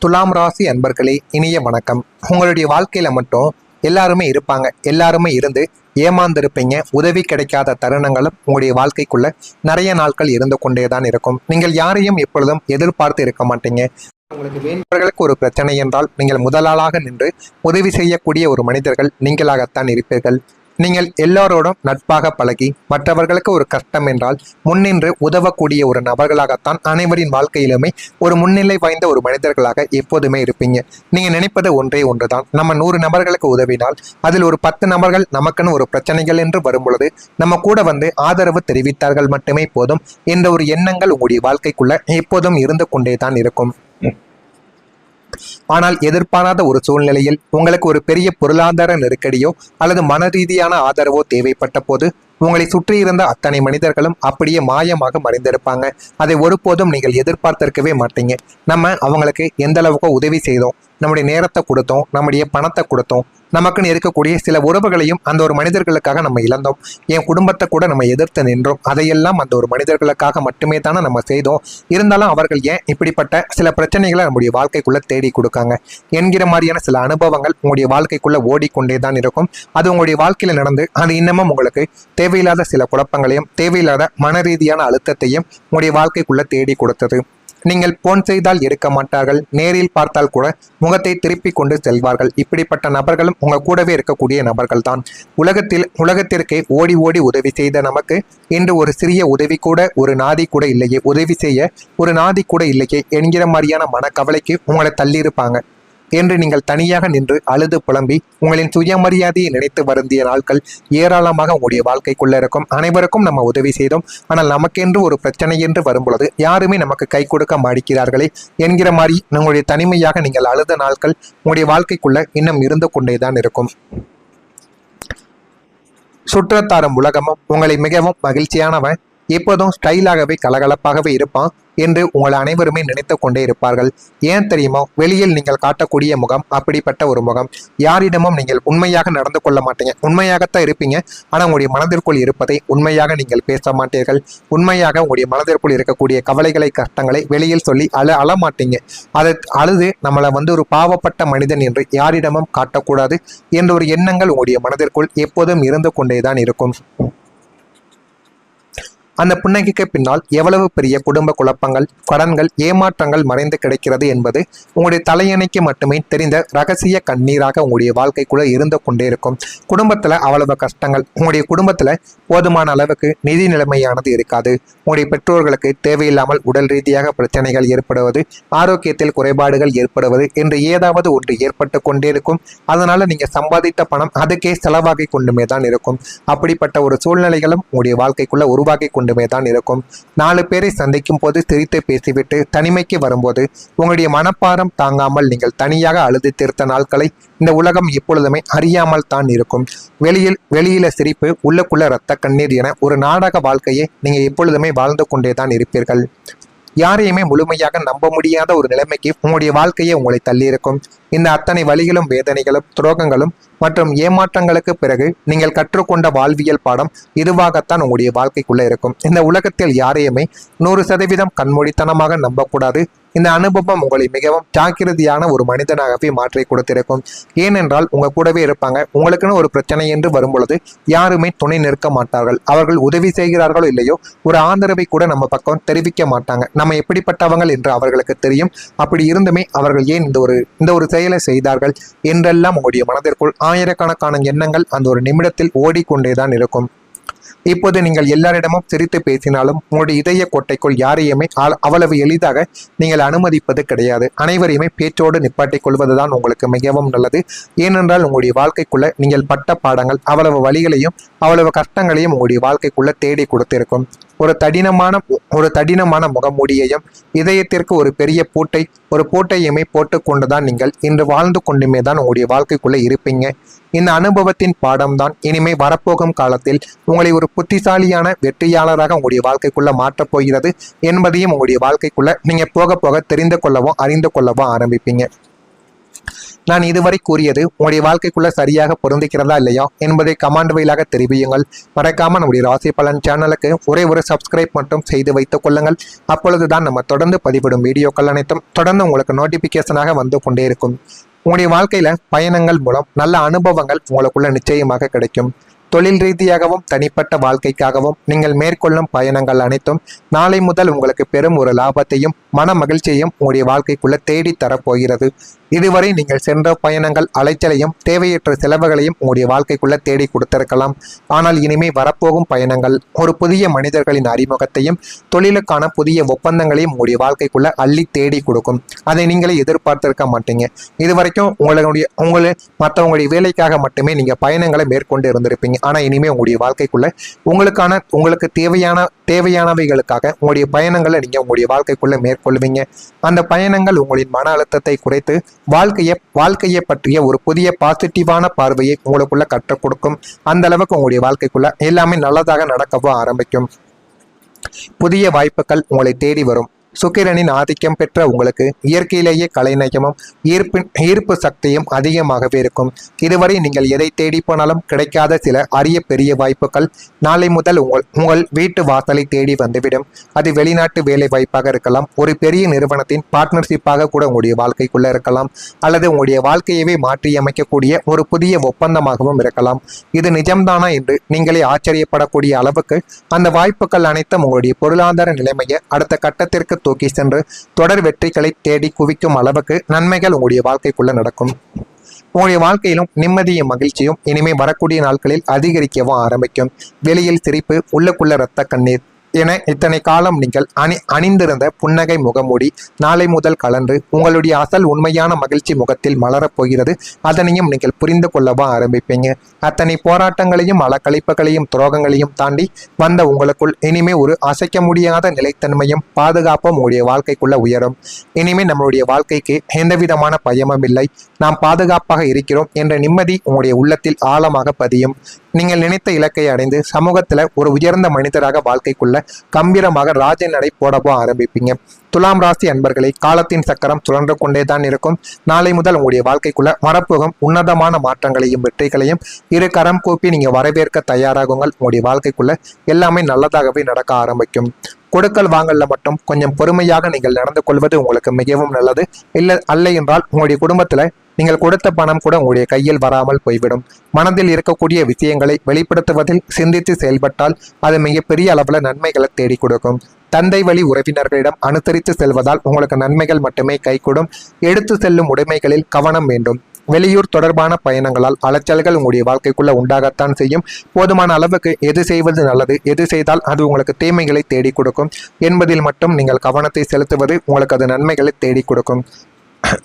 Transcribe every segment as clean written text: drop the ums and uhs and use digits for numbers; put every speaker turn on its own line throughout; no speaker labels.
துலாம் ராசி அன்பர்களே, இனிய வணக்கம். உங்களுடைய வாழ்க்கையில மட்டும் எல்லாருமே இருப்பாங்க. எல்லாருமே இருந்து ஏமாந்திருப்பீங்க. உதவி கிடைக்காத தருணங்களும் உங்களுடைய வாழ்க்கைக்குள்ள நிறைய நாட்கள் இருந்து கொண்டேதான் இருக்கும். நீங்கள் யாரையும் எப்பொழுதும் எதிர்பார்த்து இருக்க மாட்டீங்க. உங்களுக்கு வேண்டவர்களுக்கு ஒரு பிரச்சனை என்றால் நீங்கள் முதலாளாக நின்று உதவி செய்யக்கூடிய ஒரு மனிதர்கள் நீங்களாகத்தான் இருப்பீர்கள். நீங்கள் எல்லோரோடும் நட்பாக பழகி மற்றவர்களுக்கு ஒரு கஷ்டம் என்றால் முன்னின்று உதவக்கூடிய ஒரு நபர்களாகத்தான் அனைவரின் வாழ்க்கையிலுமே ஒரு முன்னிலை வாய்ந்த ஒரு மனிதர்களாக எப்போதுமே இருப்பீங்க. நீங்க நினைப்பது ஒன்றே ஒன்றுதான். நம்ம 100 நபர்களுக்கு உதவினால் அதில் ஒரு 10 நபர்கள் நமக்குன்னு ஒரு பிரச்சனைகள் என்று வரும் பொழுது நம்ம கூட வந்து ஆதரவு தெரிவித்தார்கள் மட்டுமே போதும் என்ற ஒரு எண்ணங்கள் உங்களுடைய வாழ்க்கைக்குள்ள எப்போதும் இருந்து கொண்டேதான் இருக்கும். ஆனால் எதிர்பாராத ஒரு சூழ்நிலையில் உங்களுக்கு ஒரு பெரிய பொருளாதார நெருக்கடியோ அல்லது மன ரீதியான ஆதரவோ தேவைப்பட்ட போது உங்களை சுற்றி இருந்த அத்தனை மனிதர்களும் அப்படியே மாயமாக மறைந்திருப்பாங்க. அதை ஒருபோதும் நீங்கள் எதிர்பார்த்திருக்கவே மாட்டீங்க. நம்ம அவங்களுக்கு எந்த அளவுக்கு உதவி செய்தோம், நம்முடைய நேரத்தை கொடுத்தோம், நம்முடைய பணத்தை கொடுத்தோம், நமக்குன்னு இருக்கக்கூடிய சில உறவுகளையும் அந்த ஒரு மனிதர்களுக்காக நம்ம இழந்தோம். என் குடும்பத்தை கூட நம்ம எதிர்த்து நின்றோம். அதையெல்லாம் அந்த ஒரு மனிதர்களுக்காக மட்டுமே தானே நம்ம செய்தோம். இருந்தாலும் அவர்கள் ஏன் இப்படிப்பட்ட சில பிரச்சனைகளை நம்முடைய வாழ்க்கைக்குள்ள தேடி கொடுக்காங்க என்கிற மாதிரியான சில அனுபவங்கள் உங்களுடைய வாழ்க்கைக்குள்ள ஓடிக்கொண்டே தான் இருக்கும். அது உங்களுடைய வாழ்க்கையில நடந்து அது இன்னமும் உங்களுக்கு தேவையில்லாத சில குழப்பங்களையும் தேவையில்லாத மன ரீதியான அழுத்தத்தையும் உங்களுடைய வாழ்க்கைக்குள்ள தேடி கொடுத்தது. நீங்கள் போன் செய்தால் எடுக்க மாட்டார்கள், நேரில் பார்த்தால் கூட முகத்தை திருப்பி கொண்டு செல்வார்கள். இப்படிப்பட்ட நபர்களும் உங்க கூடவே இருக்கக்கூடிய நபர்கள் தான். உலகத்திற்கே ஓடி ஓடி உதவி செய்த நமக்கு இன்று ஒரு சிறிய உதவி கூட, ஒரு நாதி கூட இல்லையே, உதவி செய்ய ஒரு நாதி கூட இல்லையே என்கிற மாதிரியான மனக்கவலைக்கு உங்களை தள்ளியிருப்பாங்க என்று நீங்கள் தனியாக நின்று அழுது புலம்பி உங்களின் சுயமரியாதையை நினைத்து வருந்திய நாட்கள் ஏராளமாக உங்களுடைய வாழ்க்கைக்குள்ள இருக்கும். அனைவருக்கும் நம்ம உதவி செய்தோம், ஆனால் நமக்கென்று ஒரு பிரச்சனை என்று வரும்பொழுது யாருமே நமக்கு கை கொடுக்க மாட்டேங்கிறார்களே என்கிற மாதிரி உங்களுடைய தனிமையாக நீங்கள் அழுத நாட்கள் உங்களுடைய வாழ்க்கைக்குள்ள இன்னும் இருந்து கொண்டேதான் இருக்கும். சுற்றத்தாரும் உலகமும் உங்களை மிகவும் மகிழ்ச்சியானவன், எப்போதும் ஸ்டைலாகவே கலகலப்பாகவே இருப்பான் என்று உங்களை அனைவருமே நினைத்து கொண்டே இருப்பார்கள். ஏன் தெரியுமா? வெளியில் நீங்கள் காட்டக்கூடிய முகம் அப்படிப்பட்ட ஒரு முகம். யாரிடமும் நீங்கள் உண்மையாக நடந்து கொள்ள மாட்டீங்க. உண்மையாகத்தான் இருப்பீங்க, ஆனால் உங்களுடைய மனதிற்குள் இருப்பதை உண்மையாக நீங்கள் பேச மாட்டீர்கள். உண்மையாக உங்களுடைய மனதிற்குள் இருக்கக்கூடிய கவலைகளை கஷ்டங்களை வெளியில் சொல்லி அழமாட்டீங்க. அதை அழுது நம்மளை ஒரு பாவப்பட்ட மனிதன் என்று யாரிடமும் காட்டக்கூடாது என்ற ஒரு எண்ணங்கள் உங்களுடைய மனதிற்குள் எப்போதும் இருந்து கொண்டேதான் இருக்கும். அந்த புன்னகைக்கு பின்னால் எவ்வளவு பெரிய குடும்ப குழப்பங்கள், கடன்கள், ஏமாற்றங்கள் மறைந்து கிடைக்கிறது என்பது உங்களுடைய தலையணைக்கு மட்டுமே தெரிந்த ரகசிய கண்ணீராக உங்களுடைய வாழ்க்கைக்குள்ள இருந்து கொண்டே இருக்கும். குடும்பத்துல அவ்வளவு கஷ்டங்கள், உங்களுடைய குடும்பத்துல போதுமான அளவுக்கு நிதி நிலைமையானது இருக்காது. உங்களுடைய பெற்றோர்களுக்கு தேவையில்லாமல் உடல் ரீதியாக பிரச்சனைகள் ஏற்படுவது, ஆரோக்கியத்தில் குறைபாடுகள் ஏற்படுவது என்று ஏதாவது ஒன்று ஏற்பட்டு கொண்டே இருக்கும். அதனால நீங்க சம்பாதித்த பணம் அதுக்கே செலவாகி கொண்டுமே தான் இருக்கும். அப்படிப்பட்ட ஒரு சூழ்நிலைகளும் உங்களுடைய வாழ்க்கைக்குள்ள உருவாகி தான் இருக்கும். 4 பேரை சந்திக்கும் போது சிரித்து பேசிவிட்டு தனிமைக்கு வரும்போது உங்களுடைய மனப்பாரம் தாங்காமல் நீங்கள் தனியாக அழுது தீர்த்த நாட்களை இந்த உலகம் எப்பொழுதுமே அறியாமல் தான் இருக்கும். வெளியில சிரிப்பு, உள்ளுக்குள்ள இரத்த கண்ணீர் என ஒரு நாடக வாழ்க்கையை நீங்க எப்பொழுதுமே வாழ்ந்து கொண்டே தான் இருப்பீர்கள். யாரையுமே முழுமையாக நம்ப முடியாத ஒரு நிலைமைக்கு உங்களுடைய வாழ்க்கையை உங்களை தள்ளியிருக்கும். இந்த அத்தனை வலிகளும் வேதனைகளும் துரோகங்களும் மற்றும் ஏமாற்றங்களுக்கு பிறகு நீங்கள் கற்றுக்கொண்ட வாழ்வியல் பாடம் இதுவாகத்தான் உங்களுடைய வாழ்க்கைக்குள்ள இருக்கும். இந்த உலகத்தில் யாரையுமே 100% கண்மூடித்தனமாக நம்பக்கூடாது. இந்த அனுபவம் உங்களை மிகவும் ஜாக்கிரதையான ஒரு மனிதனாகவே மாற்றி கொடுத்திருக்கும். ஏனென்றால் உங்க கூடவே இருப்பாங்க. உங்களுக்குன்னு ஒரு பிரச்சனை என்று வரும் பொழுது யாருமே துணை நிற்க மாட்டார்கள். அவர்கள் உதவி செய்கிறார்களோ இல்லையோ ஒரு ஆதரவை கூட நம்ம பக்கம் தெரிவிக்க மாட்டாங்க. நம்ம எப்படிப்பட்டவங்கள் என்று அவர்களுக்கு தெரியும். அப்படி இருந்துமே அவர்கள் ஏன் இந்த ஒரு செயலை செய்தார்கள் என்றெல்லாம் உங்களுடைய மனதிற்குள் ஆயிரக்கணக்கான எண்ணங்கள் அந்த ஒரு நிமிடத்தில் ஓடிக்கொண்டேதான் இருக்கும். இப்போது நீங்கள் எல்லாரிடமும் சிரித்து பேசினாலும் உங்களுடைய இதய கோட்டைக்குள் யாரையுமே அவ்வளவு எளிதாக நீங்கள் அனுமதிப்பது கிடையாது. அனைவரையுமே பேச்சோடு நிப்பாட்டிக் கொள்வதுதான் உங்களுக்கு மிகவும் நல்லது. ஏனென்றால் உங்களுடைய வாழ்க்கைக்குள்ள நீங்கள் பட்ட பாடங்கள் அவ்வளவு வழிகளையும் அவ்வளவு கஷ்டங்களையும் உங்களுடைய வாழ்க்கைக்குள்ள தேடி கொடுத்திருக்கும். ஒரு தடினமான முகமூடியையும் இதயத்திற்கு ஒரு பெரிய பூட்டையுமே போட்டு கொண்டுதான் நீங்கள் இன்று வாழ்ந்து கொண்டுமே தான் உங்களுடைய வாழ்க்கைக்குள்ள இருப்பீங்க. இந்த அனுபவத்தின் பாடம்தான் இனிமே வரப்போகும் காலத்தில் உங்களை ஒரு புத்திசாலியான வெற்றியாளராக உங்களுடைய வாழ்க்கைக்குள்ள மாற்றப் போகிறது என்பதையும் உங்களுடைய வாழ்க்கைக்குள்ள நீங்க போக போக தெரிந்து கொள்ளவும் அறிந்து கொள்ளவும் ஆரம்பிப்பீங்க. நான் இதுவரை கூறியது உங்களுடைய வாழ்க்கைக்குள்ள சரியாக பொருந்திக்கிறதா இல்லையா என்பதை கமெண்ட் வாயிலாக தெரிவியுங்கள். மறக்காம நம்முடைய ராசி பலன் சேனலுக்கு ஒரே ஒரு சப்ஸ்கிரைப் மட்டும் செய்து வைத்துக் கொள்ளுங்கள். அப்பொழுதுதான் நம்ம தொடர்ந்து பதிவிடும் வீடியோக்கள் அனைத்தும் தொடர்ந்து உங்களுக்கு நோட்டிபிகேஷனாக வந்து கொண்டே இருக்கும். உங்களுடைய வாழ்க்கையில பயணங்கள் மூலம் நல்ல அனுபவங்கள் உங்களுக்குள்ள நிச்சயமாக கிடைக்கும். தொழில் ரீதியாகவும் தனிப்பட்ட வாழ்க்கைக்காகவும் நீங்கள் மேற்கொள்ளும் பயணங்கள் அனைத்தும் நாளை முதல் உங்களுக்கு பெரும் ஒரு லாபத்தையும் மன மகிழ்ச்சியையும் உங்களுடைய வாழ்க்கைக்குள்ள தேடி தரப்போகிறது. இதுவரை நீங்கள் சென்ற பயணங்கள் அலைச்சலையும் தேவையற்ற செலவுகளையும் உங்களுடைய வாழ்க்கைக்குள்ள தேடி கொடுத்திருக்கலாம். ஆனால் இனிமே வரப்போகும் பயணங்கள் ஒரு புதிய மனிதர்களின் அறிமுகத்தையும் தொழிலுக்கான புதிய ஒப்பந்தங்களையும் உங்களுடைய வாழ்க்கைக்குள்ள அள்ளி தேடி கொடுக்கும். அதை நீங்களே எதிர்பார்த்திருக்க மாட்டீங்க. இதுவரைக்கும் மற்றவங்களுடைய வேலைக்காக மட்டுமே நீங்க பயணங்களை மேற்கொண்டு இருந்திருப்பீங்க. ஆனா இனிமே உங்களுடைய வாழ்க்கைக்குள்ள உங்களுக்கு தேவையானவைகளுக்காக உங்களுடைய பயணங்களை நீங்க உங்களுடைய வாழ்க்கைக்குள்ள மேற்கொள்வீங்க. அந்த பயணங்கள் உங்களின் மன அழுத்தத்தை குறைத்து வாழ்க்கையை பற்றிய ஒரு புதிய பாசிட்டிவான பார்வையை உங்களுக்குள்ள கற்றுக் கொடுக்கும். அந்த அளவுக்கு உங்களுடைய வாழ்க்கைக்குள்ள எல்லாமே நல்லதாக நடக்கவும் ஆரம்பிக்கும். புதிய வாய்ப்புகள் உங்களை தேடி வரும். சுக்கிரனின் ஆதிக்கம் பெற்ற உங்களுக்கு இயற்கையிலேயே கலைநயமும் ஈர்ப்பு சக்தியும் அதிகமாகவே இருக்கும். இதுவரை நீங்கள் எதை தேடி போனாலும் கிடைக்காத சில அரிய பெரிய வாய்ப்புகள் நாளை முதல் உங்கள் வீட்டு வாசலை தேடி வந்துவிடும். அது வெளிநாட்டு வேலை வாய்ப்பாக இருக்கலாம், ஒரு பெரிய நிறுவனத்தின் பார்ட்னர்ஷிப்பாக கூட உங்களுடைய வாழ்க்கைக்குள்ள இருக்கலாம், அல்லது உங்களுடைய வாழ்க்கையவே மாற்றியமைக்கக்கூடிய ஒரு புதிய ஒப்பந்தமாகவும் இருக்கலாம். இது நிஜம்தானா என்று நீங்களே ஆச்சரியப்படக்கூடிய அளவுக்கு அந்த வாய்ப்புகள் அனைத்தும் உங்களுடைய பொருளாதார நிலைமையை அடுத்த கட்டத்திற்கு தூக்கி சென்று தொடர் வெற்றிகளை தேடி குவிக்கும் அளவுக்கு நன்மைகள் உங்களுடைய வாழ்க்கைக்குள்ள நடக்கும். உங்களுடைய வாழ்க்கையிலும் நிம்மதியும் மகிழ்ச்சியும் இனிமே வரக்கூடிய நாட்களில் அதிகரிக்கவும் ஆரம்பிக்கும். வெளியில் சிரிப்பு, உள்ளுக்குள்ள இரத்த கண்ணீர் என இத்தனை காலம் நீங்கள் அணிந்திருந்த புன்னகை முகமூடி நாளை முதல் கலந்து உங்களுடைய அசல் உண்மையான மகிழ்ச்சி முகத்தில் மலரப் போகிறது. அதனையும் நீங்கள் புரிந்து கொள்ளவா ஆரம்பிப்பீங்க. அத்தனை போராட்டங்களையும் அலக்கழிப்புகளையும் துரோகங்களையும் தாண்டி வந்த உங்களுக்குள் இனிமே ஒரு அசைக்க முடியாத நிலைத்தன்மையும் பாதுகாப்பும் உங்களுடைய வாழ்க்கைக்குள்ள உயரும். இனிமே நம்மளுடைய வாழ்க்கைக்கு எந்த விதமான பயமும் இல்லை, நாம் பாதுகாப்பாக இருக்கிறோம் என்ற நிம்மதி உங்களுடைய உள்ளத்தில் ஆழமாக பதியும். நீங்கள் நினைத்த இலக்கை அடைந்து சமூகத்துல ஒரு உயர்ந்த மனிதராக வாழ்க்கைக்குள்ள கம்பீரமாக ராஜ நடை போடவோ ஆரம்பிப்பீங்க. துலாம் ராசி அன்பர்களை, காலத்தின் சக்கரம் சுழன்று கொண்டேதான் இருக்கும். நாளை முதல் உங்களுடைய வாழ்க்கைக்குள்ள வரப்போகும் உன்னதமான மாற்றங்களையும் வெற்றிகளையும் இரு கரம் கூப்பி நீங்க வரவேற்க தயாராகுங்கள். உங்களுடைய வாழ்க்கைக்குள்ள எல்லாமே நல்லதாகவே நடக்க ஆரம்பிக்கும். கொடுக்கல் வாங்கல்ல மட்டும் கொஞ்சம் பொறுமையாக நீங்கள் நடந்து கொள்வது உங்களுக்கு மிகவும் நல்லது. அல்ல என்றால் உங்களுடைய குடும்பத்துல நீங்கள் கொடுத்த பணம் கூட உங்களுடைய கையில் வராமல் போய்விடும். மனதில் இருக்கக்கூடிய விஷயங்களை வெளிப்படுத்துவதில் சிந்தித்து செயல்பட்டால் அது மிகப்பெரிய அளவில் நன்மைகளை தேடி கொடுக்கும். தந்தை வழி உறவினர்களிடம் அனுசரித்து செல்வதால் உங்களுக்கு நன்மைகள் மட்டுமே கைகூடும். எடுத்து செல்லும் உடைமைகளில் கவனம் வேண்டும். வெளியூர் தொடர்பான பயணங்களால் அலைச்சல்கள் உங்களுடைய வாழ்க்கைக்குள்ள உண்டாகத்தான் செய்யும். போதுமான அளவுக்கு எது செய்வது நல்லது, எது செய்தால் அது உங்களுக்கு தீமைகளை தேடி கொடுக்கும் என்பதில் மட்டும் நீங்கள் கவனத்தை செலுத்துவது உங்களுக்கு அது நன்மைகளை தேடி கொடுக்கும்.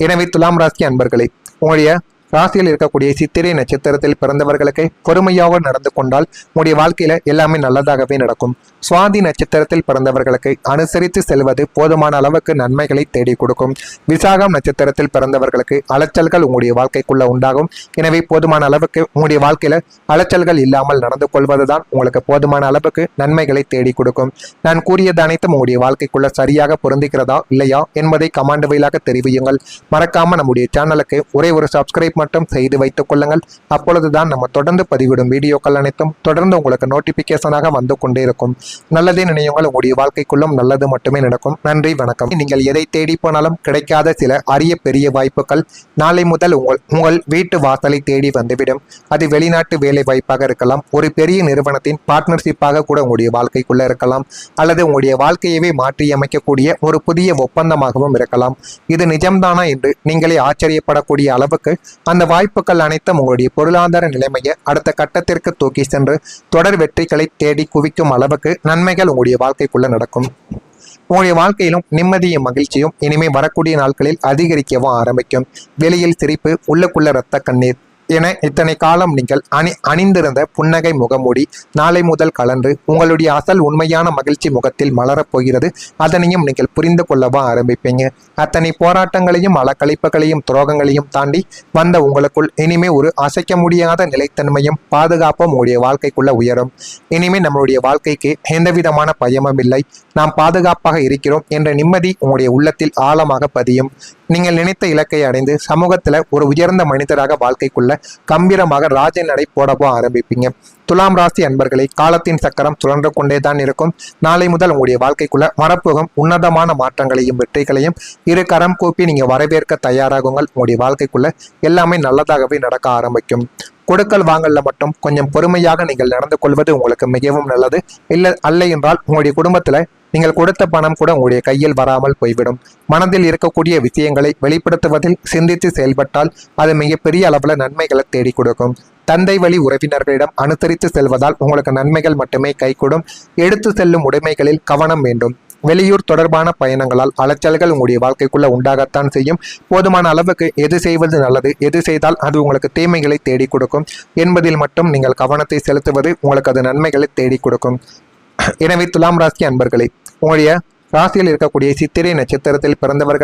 எனவே துலாம் ராசி அன்பர்களே, உங்களுடைய ராசியில் இருக்கக்கூடிய சித்திரை நட்சத்திரத்தில் பிறந்தவர்களுக்கு பொறுமையாக நடந்து கொண்டால் உங்களுடைய வாழ்க்கையில எல்லாமே நல்லதாகவே நடக்கும். சுவாதி நட்சத்திரத்தில் பிறந்தவர்களுக்கு அனுசரித்து செல்வது போதுமான அளவுக்கு நன்மைகளை தேடி கொடுக்கும். விசாகம் நட்சத்திரத்தில் பிறந்தவர்களுக்கு அலைச்சல்கள் உங்களுடைய வாழ்க்கைக்குள்ள உண்டாகும். எனவே போதுமான அளவுக்கு உங்களுடைய வாழ்க்கையில அலைச்சல்கள் இல்லாமல் நடந்து கொள்வதுதான் உங்களுக்கு போதுமான அளவுக்கு நன்மைகளை தேடி கொடுக்கும். நான் கூறியது அனைத்தும் உங்களுடைய வாழ்க்கைக்குள்ள சரியாக பொருந்துகிறதா இல்லையா என்பதை கமெண்ட் வாயிலாக தெரிவியுங்கள். மறக்காம நம்முடைய சேனலுக்கு ஒரே ஒரு சப்ஸ்கிரைப் மட்டும் செய்து வைத்துக் கொள்ளுங்கள். அப்பொழுதுதான் நம்ம தொடர்ந்து பதிவிடும் வீடியோக்கள் அனைத்தும் தொடர்ந்து உங்களுக்கு நோட்டிபிகேஷனாக வந்து கொண்டே இருக்கும். நல்லதே நினையுங்கள், உங்களுடைய வாழ்க்கைக்குள்ளும் நல்லது மட்டுமே நடக்கும். நன்றி, வணக்கம். நீங்கள் எதை தேடி போனாலும் கிடைக்காத சில அரிய பெரிய வாய்ப்புகள் நாளை முதல் உங்கள் வீட்டு வாசலை தேடி வந்துவிடும். அது வெளிநாட்டு வேலை வாய்ப்பாக இருக்கலாம், ஒரு பெரிய நிறுவனத்தின் பார்ட்னர்ஷிப்பாக கூட உங்களுடைய வாழ்க்கைக்குள்ள இருக்கலாம், அல்லது உங்களுடைய வாழ்க்கையவே மாற்றியமைக்கக்கூடிய ஒரு புதிய ஒப்பந்தமாகவும் இருக்கலாம். இது நிஜம்தானா என்று நீங்களே ஆச்சரியப்படக்கூடிய அளவுக்கு அந்த வாய்ப்புகள் அனைத்தும் உங்களுடைய பொருளாதார நிலைமையை அடுத்த கட்டத்திற்கு தூக்கி சென்று தொடர் வெற்றிகளை தேடி குவிக்கும் அளவுக்கு நன்மைகள் உங்களுடைய வாழ்க்கைக்குள்ள நடக்கும். உங்களுடைய வாழ்க்கையிலும் நிம்மதியும் மகிழ்ச்சியும் இனிமே வரக்கூடிய நாட்களில் அதிகரிக்கவும் ஆரம்பிக்கும். வெளியில் சிரிப்பு, உள்ளுக்குள்ள இரத்த கண்ணீர் என இத்தனை காலம் நீங்கள் அணிந்திருந்த புன்னகை முகமூடி நாளை முதல் கலந்து உங்களுடைய அசல் உண்மையான மகிழ்ச்சி முகத்தில் மலரப் போகிறது. அதனையும் நீங்கள் புரிந்து கொள்ளவா ஆரம்பிப்பீங்க. அத்தனை போராட்டங்களையும் அலக்கழிப்புகளையும் துரோகங்களையும் தாண்டி வந்த உங்களுக்குள் இனிமே ஒரு அசைக்க முடியாத நிலைத்தன்மையும் பாதுகாப்பும் உங்களுடைய வாழ்க்கைக்குள்ள உயரும். இனிமே நம்மளுடைய வாழ்க்கைக்கு எந்த விதமான பயமும் இல்லை, நாம் பாதுகாப்பாக இருக்கிறோம் என்ற நிம்மதி உங்களுடைய உள்ளத்தில் ஆழமாக பதியும். நீங்கள் நினைத்த இலக்கை அடைந்து சமூகத்துல ஒரு உயர்ந்த மனிதராக வாழ்க்கைக்குள்ள கம்பீரமாக ராஜ நடை போடவோ ஆரம்பிப்பீங்க. துலாம் ராசி அன்பர்களை, காலத்தின் சக்கரம் சுழன்று கொண்டேதான் இருக்கும். நாளை முதல் உங்களுடைய வாழ்க்கைக்குள்ள வரப்போகும் உன்னதமான மாற்றங்களையும் வெற்றிகளையும் இரு கரம் கூப்பி நீங்க வரவேற்க தயாராகுங்கள். உங்களுடைய வாழ்க்கைக்குள்ள எல்லாமே நல்லதாகவே நடக்க ஆரம்பிக்கும். கொடுக்கல் வாங்கல்ல மட்டும் கொஞ்சம் பொறுமையாக நீங்கள் நடந்து கொள்வது உங்களுக்கு மிகவும் நல்லது. அல்ல என்றால் உங்களுடைய குடும்பத்துல நீங்கள் கொடுத்த பணம் கூட உங்களுடைய கையில் வராமல் போய்விடும். மனதில் இருக்கக்கூடிய விஷயங்களை வெளிப்படுத்துவதில் சிந்தித்து செயல்பட்டால் அது மிகப்பெரிய அளவுல நன்மைகளை தேடி கொடுக்கும். தந்தை வழி உறவினர்களிடம் அனுசரித்து செல்வதால் உங்களுக்கு நன்மைகள் மட்டுமே கைகூடும். எடுத்து செல்லும் உடைமைகளில் கவனம் வேண்டும். வெளியூர் தொடர்பான பயணங்களால் அலைச்சல்கள் உங்களுடைய வாழ்க்கைக்குள்ள உண்டாகத்தான் செய்யும். போதுமான அளவுக்கு எது செய்வது நல்லது, எது செய்தால் அது உங்களுக்கு தீமைகளை தேடி கொடுக்கும் என்பதில் மட்டும் நீங்கள் கவனத்தை செலுத்துவது உங்களுக்கு அது நன்மைகளை தேடி கொடுக்கும். எனவே துலாம் ராசி அன்பர்களே, உங்களுடைய ராசியில் இருக்கக்கூடிய சித்திரை நட்சத்திரத்தில் பிறந்தவர்கள்